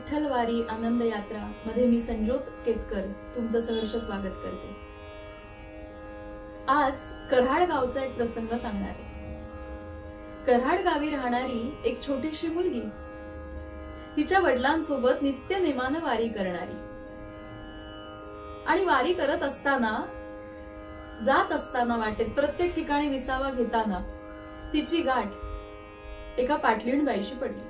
विठ्ठल वारी आनंद यात्रा मध्ये मी संजोत केतकर तुमचं सहर्ष स्वागत करते। आज कराड गावचा एक प्रसंग सांगणार आहे। कराड गावी राहणारी एक छोटीशी मुलगी तिच्या वडिलांसोबत नित्य नेमानं वारी करणारी आणि वारी करत असताना जात असताना वाटेत प्रत्येक ठिकाणी विसावा घेताना तिची गाठ एका पाटलीणबाईशी पडली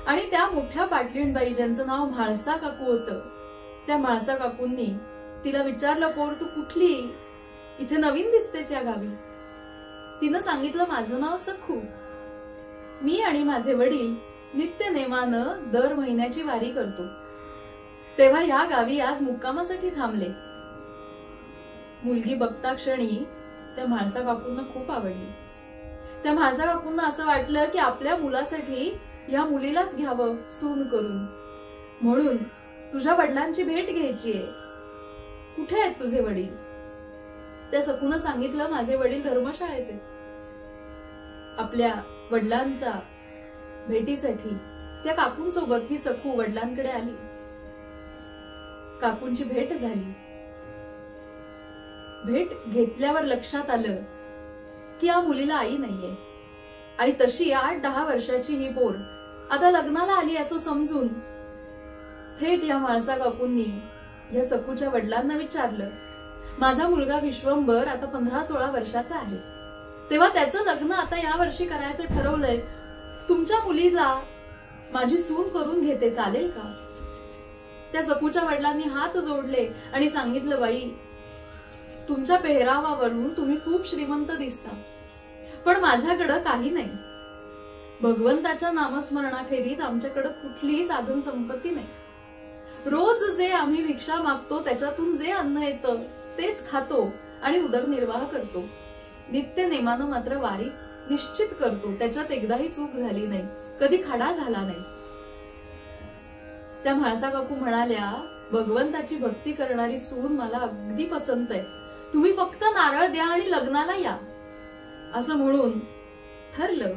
आणि त्या मोठ्या पाटलीणबाई ज्यांचं नाव म्हाळसा काकू होतं, त्या म्हाळसा काकूंनी तिला विचारलं, पोर तू कुठली, इथे नवीन दिसतेस या गावी। तिनं सांगितलं, माझं नाव सखू, मी आणि माझे वडील नित्य नेमानं दर महिन्याची वारी करतो, तेव्हा या गावी आज मुक्कामासाठी थांबले। मुलगी बघता क्षणी त्या म्हाळसा काकूंना खूप आवडली। त्या म्हाळसा काकूंना असं वाटलं की आपल्या मुलासाठी या मुलीलाच घ्यावं सून करून, म्हणून तुझ्या वडिलांची भेट घ्यायचीये, कुठे आहेत तुझे वडील? त्या सखूनं सांगितलं, माझे वडील धर्मशाळेत आहेत। आपल्या वडिलांच्या भेटीसाठी त्या काकूंसोबत ही सखू वडिलांकडे आली। काकूंची भेट झाली। भेट घेतल्यावर लक्षात आलं की या मुलीला आई नाहीये आणि तशी 8-10 वर्षाची ही पोर आता लग्नाला आली असं समजून थेट या म्हाळसा काकूंनी या सखूच्या वडिलांना विचारलं, माझा मुलगा विश्वंभर आता 15-16 वर्षाचा आहे, तेव्हा त्याचं लग्न आता या वर्षी करायचं ठरवलंय, तुमच्या मुलीला माझी सून करून घेते, चालेल का? त्या सखूच्या वडिलांनी हात जोडले आणि सांगितलं, बाई तुमच्या पेहरावावरून तुम्ही खूप श्रीमंत दिसता, पण माझ्याकडे काही नाही। भगवंताच्या नामस्मरणाखेरीज आमच्याकडे कुठलीही साधन संपत्ती नाही। रोज जे आम्ही भिक्षा मागतो त्याच्यातून जे अन्न येतं तेच खातो आणि उदरनिर्वाह करतो। नित्य नेमानं मात्र वारी निश्चित करतो, त्याच्यात एकदाही चूक झाली नाही, कधी खडा झाला नाही। त्या म्हाळसा काकू म्हणाल्या, भगवंताची भक्ती करणारी सून मला अगदी पसंत आहे, तुम्ही फक्त नारळ द्या आणि लग्नाला या। असं म्हणून ठरलं,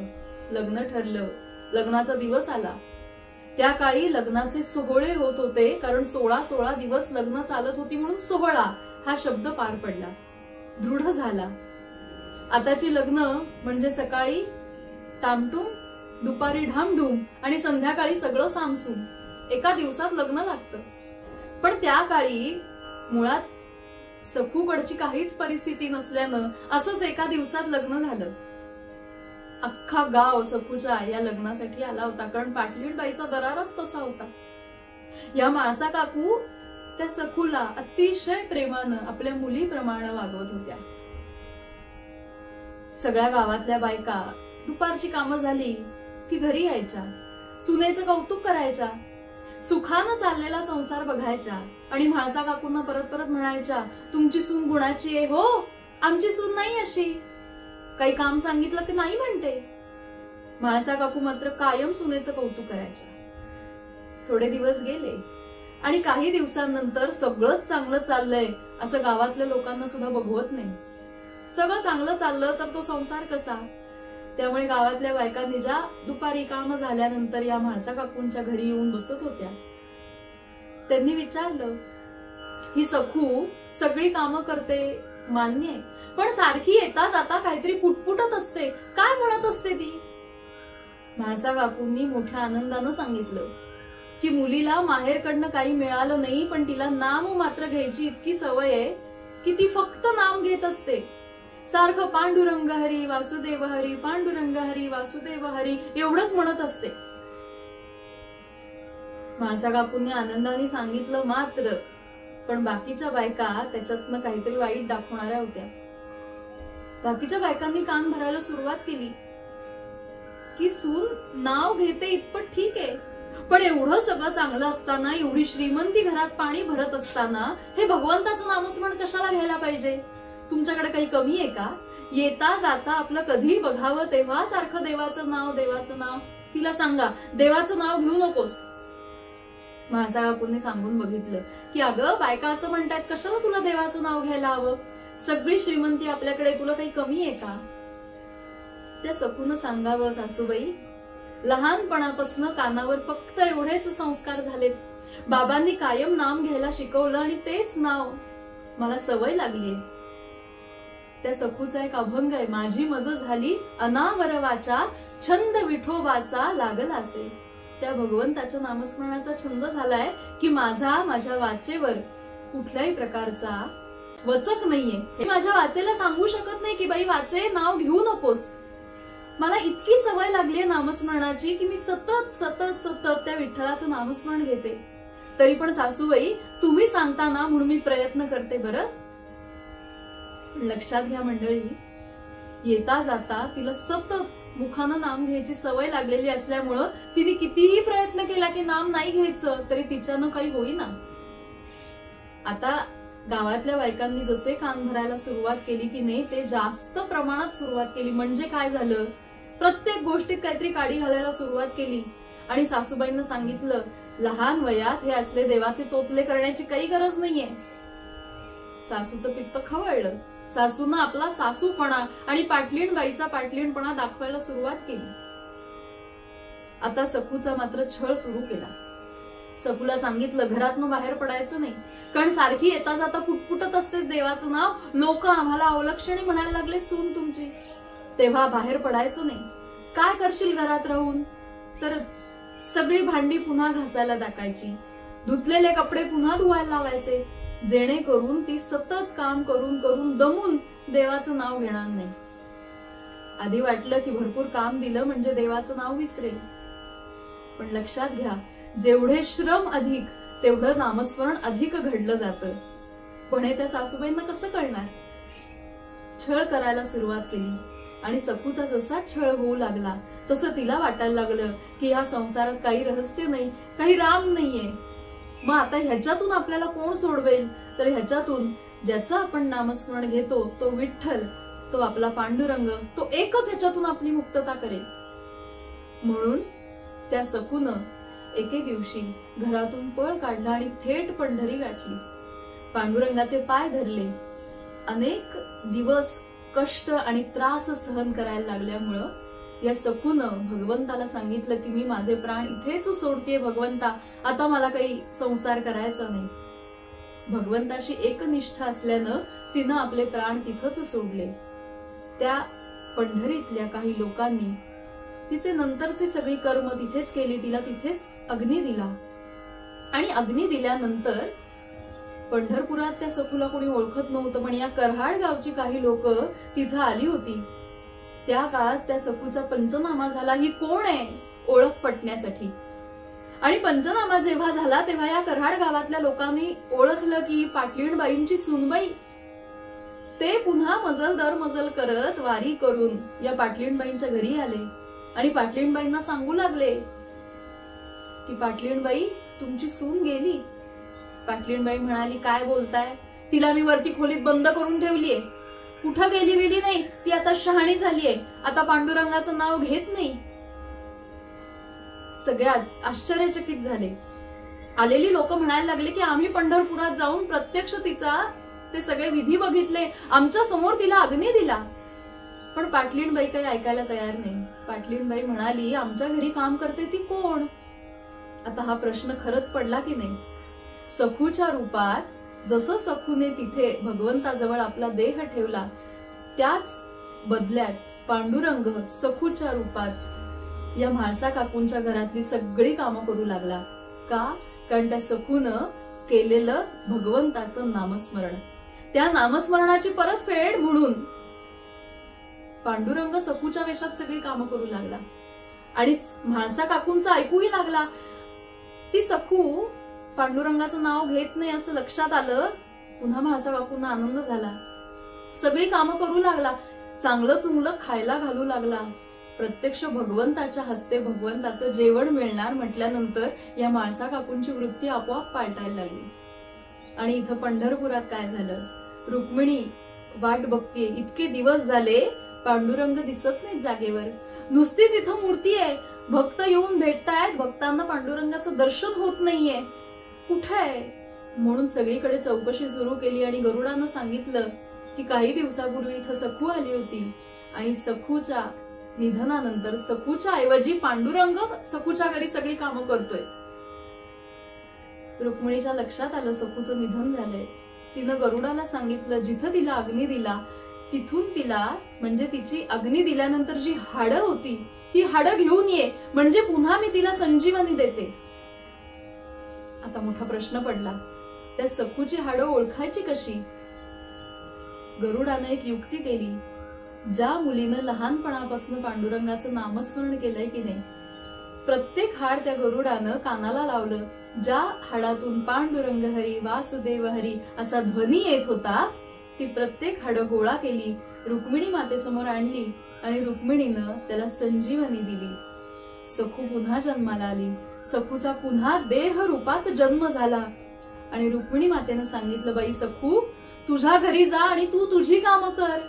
लग्न ठरलं। लग्नाचा दिवस आला। त्या काळी लग्नाचे सोहळे होत होते, कारण 16 दिवस लग्न चालत होती म्हणून सोहळा हा शब्द पार पडला, दृढ झाला। आताची लग्न म्हणजे सकाळी टामटूम, दुपारी ढामढूम आणि संध्याकाळी सगळं सामसूम, एका दिवसात लग्न लागतं। पण त्या काळी मुळात सखूकडची काहीच परिस्थिती नसल्यानं असंच एका दिवसात लग्न झालं। अख्खा गाव सखूच्या या लग्नासाठी आला होता, कारण पाटलीणबाईचा दरारच तसा होता। या म्हाळसा काकू त्या सखूला अतिशय प्रेमानं आपल्या मुलीप्रमाणे वागवत होत्या। सगळ्या गावातल्या बायका दुपारची कामं झाली की घरी यायच्या, सुनेचं कौतुक करायच्या, सुखानं चाललेला संसार बघायच्या आणि म्हाळसा काकूंना परत परत म्हणायच्या, तुमची सून गुणाची आहे हो, आमची सून नाही अशी। काही काम सांगितलं की नाही म्हणते। म्हाळसा काकू मात्र कायम सुनेचं कौतुक करायच्या। थोडे दिवस गेले आणि काही दिवसांनंतर सगळंच चांगलं चाललंय असं गावातल्या लोकांना सुद्धा बघवत नाही। सगळं चांगलं चाललं तर तो संसार कसा? त्यामुळे गावातल्या बायकांनी ज्या दुपारी काम झाल्यानंतर या म्हाळसा काकूंच्या घरी येऊन बसत होत्या, त्यांनी विचारलं, ही सखू सगळी कामं करते मान्य आहे, पण सारखी येता जाता काहीतरी पुटपुटत असते, काय म्हणत असते ती? म्हाळसा काकूंनी मोठ्या आनंदानं सांगितलं की मुलीला माहेरकडनं काही मिळालं नाही, पण तिला नाम मात्र घ्यायची इतकी सवय आहे की ती फक्त नाम घेत असते, सारखं पांडुरंग हरी वासुदेव हरी, पांडुरंग हरी वासुदेव हरी एवढंच म्हणत असते। म्हाळसा काकूंनी आनंदाने सांगितलं, मात्र पण बाकीच्या बायका त्याच्यातनं काहीतरी वाईट दाखवणाऱ्या होत्या। बाकीच्या बायकांनी कान भरायला सुरुवात केली की सून नाव घेते इतपत ठीक आहे, पण एवढं सगळं चांगलं असताना, एवढी श्रीमंती घरात पाणी भरत असताना हे भगवंताचं नामस्मरण कशाला घ्यायला पाहिजे? तुमच्याकडे काही कमी आहे का? येता जाता आपलं कधी बघावं तेव्हा सारखं देवाचं नाव, देवाचं नाव। तिला सांगा, देवाचं नाव घेऊ नकोस। म्हाळसा काकूंनी सांगून बघितलं की अगं बायका असं म्हणतायत, कशाला तुला देवाचं नाव घ्यायला हवं? सगळी श्रीमंती आपल्याकडे, तुला काही कमी आहे का? त्या सखूनं सांगावं, सासूबाई लहानपणापासून कानावर फक्त एवढेच संस्कार झालेत. बाबांनी कायम नाम घ्यायला शिकवलं आणि तेच नाव मला सवय लागलीये. त्या सखूचा एक अभंग आहे, माझी मज झाली अनावर वाचा, छंद विठोबाचा लागला असे. त्या भगवंताच्या नामस्मरणाचा छंद झालाय की माझ्या वाचेवर कुठल्याही प्रकारचा वचक नाहीये. हे माझ्या वाचेला सांगू शकत नाही की बाई वाचे नाव घेऊ नकोस. मला इतकी सवय लागलीये नामस्मरणाची की मी सतत सतत सतत त्या विठ्ठलाचं नामस्मरण घेते. तरी पण सासूबाई तुम्ही सांगता ना म्हणून मी प्रयत्न करते. बरं लक्षात घ्या मंडळी, येता जाता तिला सतत मुखानं नाम घ्यायची सवय लागलेली असल्यामुळं तिने कितीही प्रयत्न केला की नाम नाही घ्यायचं तरी तिच्यानं काही होईना. आता गावातल्या बायकांनी जसे कान भरायला सुरुवात केली की नाही ते जास्त प्रमाणात सुरुवात केली. म्हणजे काय झालं, प्रत्येक गोष्टीत काहीतरी काडी घालायला सुरुवात केली. आणि सासूबाईंना सांगितलं लहान वयात हे असले देवाचे चोचले करण्याची काही गरज नाहीये. सासूचं पित्त खवळलं. सासूनं आपला सासूपणा आणि पाटलीणबाईचा पाटलीणपणा दाखवायला सुरुवात केली. आता सखूचा मात्र छळ सुरू केला. सखूला सांगितलं घरातून बाहेर पडायचं नाही, कारण सारखी येता जाता पुटपुटत असतेच देवाचं नाव. लोक आम्हाला अवलक्षणी म्हणायला लागले सून तुमची, तेव्हा बाहेर पडायचं नाही. काय करशील घरात राहून, तर सगळी भांडी पुन्हा घासायला टाकायची, धुतलेले कपडे पुन्हा धुवायला लावायचे, जेणेकरून ती सतत काम करून करून दमून देवाचं नाव घेणार नाही. आधी वाटलं की भरपूर काम दिलं म्हणजे देवाचं नाव विसरेल, पण लक्षात घ्या जेवढे श्रम अधिक तेवढं नामस्मरण अधिक घडलं जातं. पण हे त्या सासूबाईंना कसं कळणार. छळ करायला सुरुवात केली आणि सखूचा जसा छळ होऊ लागला तसं तिला वाटायला लागलं की ह्या संसारात काही रहस्य नाही, काही राम नाहीये. मग आता ह्याच्यातून आपल्याला कोण सोडवेल, तर ह्याच्यातून ज्याचं आपण नामस्मरण घेतो तो विठ्ठल, तो आपला पांडुरंग, तो एकच ह्याच्यातून आपली मुक्तता करेल. म्हणून त्या सखूनं एके दिवशी घरातून पळ काढला आणि थेट पंढरी गाठली. पांडुरंगाचे पाय धरले. अनेक दिवस कष्ट आणि त्रास सहन करायला लागल्यामुळं या सखूनं भगवंताला सांगितलं की मी माझे प्राण इथेच सोडतेय भगवंता, आता मला काही संसार करायचा नाही. भगवंताशी एकनिष्ठ असल्यानं तिनं आपले प्राण तिथंच सोडले. त्या पंढरीतल्या काही लोकांनी तिचे नंतरचे सगळी कर्म तिथेच केली, तिला तिथेच अग्नी दिला. आणि अग्नी दिल्यानंतर पंढरपुरात त्या सखूला कोणी ओळखत नव्हतं, पण या करहाड गावची काही लोक तिथं आली होती. त्या काळात त्या सखूचा पंचनामा झाला, ही कोण आहे ओळख पटण्यासाठी. आणि पंचनामा जेव्हा झाला तेव्हा या करहाड गावातल्या लोकांनी ओळखलं की पाटलीणबाईंची सूनबाई. ते पुन्हा मजल दर मजल करत वारी करून या पाटलीणबाईंच्या घरी आले आणि पाटलीणबाईंना सांगू लागले की पाटलीणबाई तुमची सून गेली. पाटलीणबाई म्हणाली काय बोलताय, तिला मी वरती खोलीत बंद करून ठेवलीये, कुठं गेली नाही, ती आता शहाणी झालीये, आता पांडुरंगाचं नाव घेत नाही. सगळे आश्चर्यचकित झाले. आलेली लोक म्हणायला लागले की आम्ही पंढरपुरात जाऊन प्रत्यक्ष तिचा ते सगळे विधी बघितले, आमच्या समोर तिला अग्नी दिला. पण पाटलीणबाई काही ऐकायला तयार नाही. पाटलीणबाई म्हणाली आमच्या घरी काम करते ती कोण. आता हा प्रश्न खरंच पडला की नाही. सखूच्या रूपात जसं सखूने तिथे भगवंताजवळ आपला देह ठेवला, त्याच बदल्यात पांडुरंग सखूच्या रूपात या म्हाळसा काकूंच्या घरातली सगळी कामं करू लागला. का, कारण त्या सखूनं केलेलं भगवंताचं नामस्मरण, त्या नामस्मरणाची परतफेड म्हणून पांडुरंग सखूच्या वेशात सगळी कामं करू लागला. आणि म्हाळसा काकूंचा ऐकूही लागला. ती सखू पांडुरंगाचं नाव घेत नाही असं लक्षात आलं. पुन्हा म्हाळसा काकूंना आनंद झाला. सगळी कामं करू लागला, चांगलं चुंगलं खायला घालू लागला. प्रत्यक्ष भगवंताच्या हस्ते भगवंताचं जेवण मिळणार म्हटल्यानंतर या म्हाळसा काकूंची वृत्ती आपोआप पालटायला लागली. आणि इथं पंढरपुरात काय झालं, रुक्मिणी वाट बघतीये, इतके दिवस झाले पांडुरंग दिसत नाहीत जागेवर, नुसतीच इथं मूर्ती आहे, भक्त येऊन भेटतायत, भक्तांना पांडुरंगाचं दर्शन होत नाहीये, कुठे आहे. म्हणून सगळीकडे चौकशी सुरू केली आणि गरुडानं सांगितलं की काही दिवसापूर्वी इथं सखू आली होती आणि सखूच्या निधनानंतर सखूच्या ऐवजी पांडुरंग सखूच्या घरी सगळी कामं करतोय. रुक्मिणीच्या लक्षात आलं सखूचं निधन झालंय. तिनं गरुडाला सांगितलं जिथं तिला अग्नी दिला तिथून तिला, म्हणजे तिची अग्नी दिल्यानंतर जी हाडं होती ती हाडं घेऊन ये, म्हणजे पुन्हा मी तिला संजीवनी देते. आता मोठा प्रश्न पडला, त्या सखूची हाडं ओळखायची कशी? गरुडानं एक युक्ती केली. ज्या मुलीनं लहानपणापासून पांडुरंगाचं नामस्मरण केलंय की नाही, प्रत्येक हाड त्या गरुडानं कानाला लावलं. ज्या हाडातून पांडुरंग हरी वासुदेव हरी असा ध्वनी येत होता, ती प्रत्येक हाडं गोळा केली, रुक्मिणी मातेसमोर आणली आणि रुक्मिणीनं त्याला संजीवनी दिली. सखू पुन्हा जन्माला आली. सखूचा पुन्हा देह रूपात जन्म झाला आणि रुक्मिणी मातेनं सांगितलं, बाई सखू, तुझ्या घरी जा आणि तू तुझी कामं कर.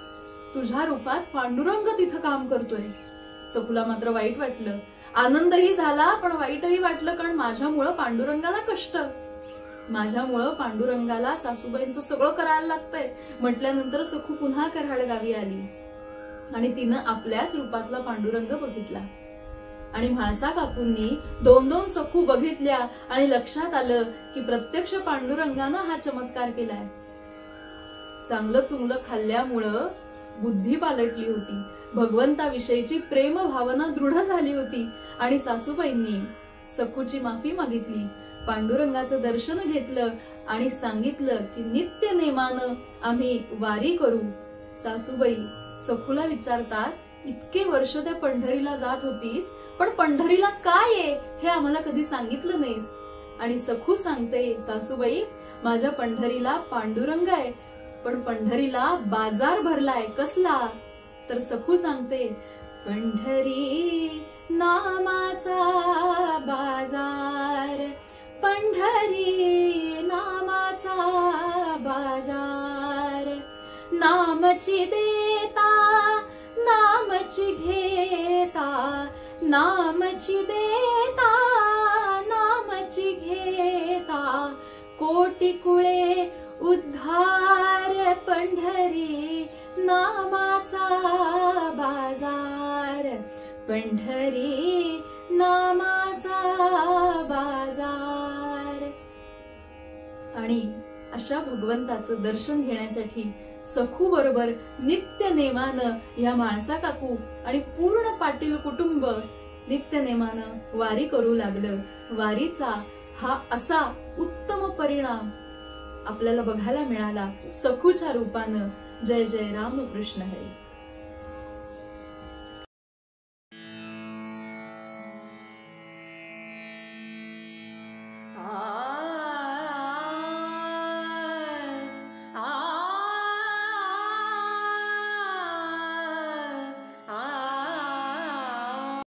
तुझ्या रूपात पांडुरंग तिथं काम करतोय. सखूला मात्र वाईट वाटलं. आनंदही झाला पण वाईटही वाटलं, कारण माझ्यामुळं पांडुरंगाला कष्ट, माझ्यामुळं पांडुरंगाला सासूबाईंचं सगळं करायला लागतंय म्हटल्यानंतर सखू पुन्हा कराड गावी आली आणि तिनं आपल्याच रूपातला पांडुरंग बघितला. आणि म्हाळसा काकूंनी 2-2 सखू बघितल्या आणि लक्षात आलं की प्रत्यक्ष पांडुरंगानं हा चमत्कार केलाय. चांगलं चुंगलं खाल्ल्यामुळं बुद्धी पालटली होती, भगवंताविषयीची प्रेम भावना दृढ झाली होती आणि सासूबाईंनी सखूची माफी मागितली, पांडुरंगाचं दर्शन घेतलं आणि सांगितलं की नित्य नेमानं आम्ही वारी करू. सासूबाई सखूला विचारतात, इतके वर्ष त्या पंढरीला जात होतीस, पण पंढरीला काय आहे हे आम्हाला कधी सांगितलं नाहीस. आणि सखू सांगते, सासूबाई, माझ्या पंढरीला पांडुरंग आहे, पण पंढरीला बाजार भरलाय. कसला? तर सखू सांगते, पंढरी नामाचा बाजार, पंढरी नामाचा बाजार, नामची देता नामची घेता, नामची देता नामची घेता, कोटी कुळे उद्धार, पंढरी नामाचा बाजार, पंढरी नामाचा बाजार. आणि अशा भगवंताचं दर्शन घेण्यासाठी सखू बरोबर नित्य नेमानं या म्हाळसा काकू आणि पूर्ण पाटील कुटुंब नित्य नेमानं वारी करू लागलं. वारीचा हा असा उत्तम परिणाम आपल्याला बघायला मिळाला सखूच्या रूपानं. जय जय रामकृष्ण हरी.